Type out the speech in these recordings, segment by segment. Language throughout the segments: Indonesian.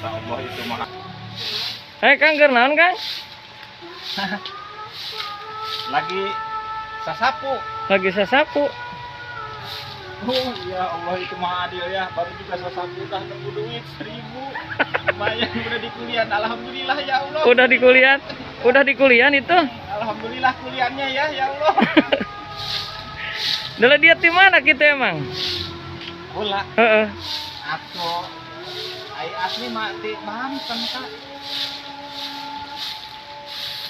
Insya Allah itu mah. Kang keur naon Kang? Lagi sasapu. Lagi sasapu. Oh ya Allah itu mah adil ya. Baru juga sasapu udah nemu duit 1.000. Lumayan udah di kuliah. Alhamdulillah ya Allah. Udah di kuliah? Udah di kuliah itu? Alhamdulillah kuliahnya ya Allah. Dulu dia di mana kita emang? Bola. Heeh. Atau ai asli mah di Banten Kak.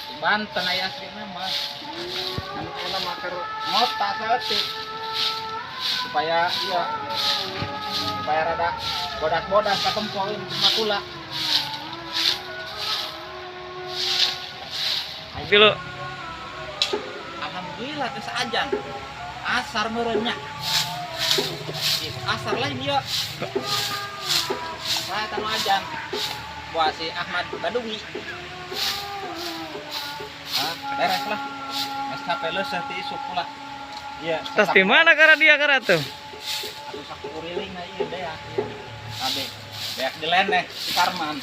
Di Banten ai asli mah. Anu kula maker ngota saeutik. Supaya iya. Supaya rada bodas-bodas katempol makula. Pilu. Alhamdulillah geus ajan. Asar meureunnya. Asar lain dia. Saya tanu ajan. Buat si Ahmad Baduwi. Beres lah. Mas capek leuseuh ti isuk pula. Iya. Tas di mana karena dia karena tuh? Atuh saku uriling na ieu beak. Abe. Beak dileneh si Karman.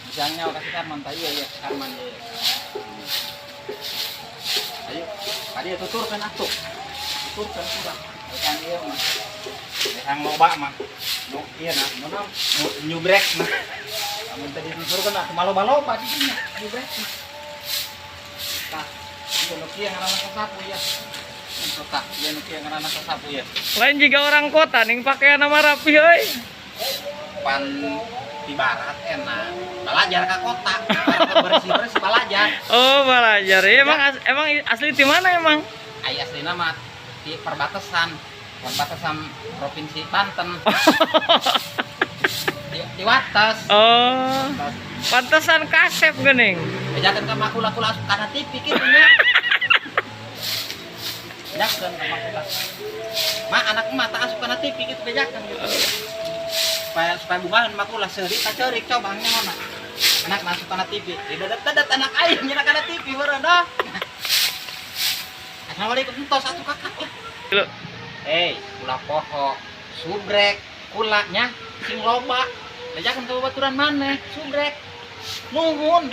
Bisanya kasih Karman tah ieu si Karman ieu. Ayo, tadi tuturkan atuh. Tuturkan kurang. Kan ieu mah. Yang loba mah. Nu ieu na, nu nyubrek mah. Amun tadi tuturkan atuh maloba-loba di dinya nyubrek mah. Tah, ieu nu kieu ngaranna sasapu ya. Untuk tak, ieu nu kieu ngaranna sasapu ya. Lain juga orang kota ning pakaian nama rapi euy. Pan di barat enak. Belajar ke kota. Bersih-bersih belajar. Oh, belajar. Ya, emang asli di mana emang? Ai aslina mah di perbatasan provinsi Banten. Di Wates. Oh. Pantesan kasep geuning. Bejakeun ka makula-kula asup kana TV kitu nya. Bejakeun ka makula. Mak anak emak tak asup kana TV kitu bejakeun gitu. Supaya bungahan makula seurik ka ceurik coba nyaona. Anak masuk kana TV. Dadat anak aing nya kana TV meureun dah. Assalamualaikum entos atuh kakak lah. Pilu. Kula poho, subrek, kulanya sing loba. Bejakeun ka babaturan maneh, subrek. Nuhun.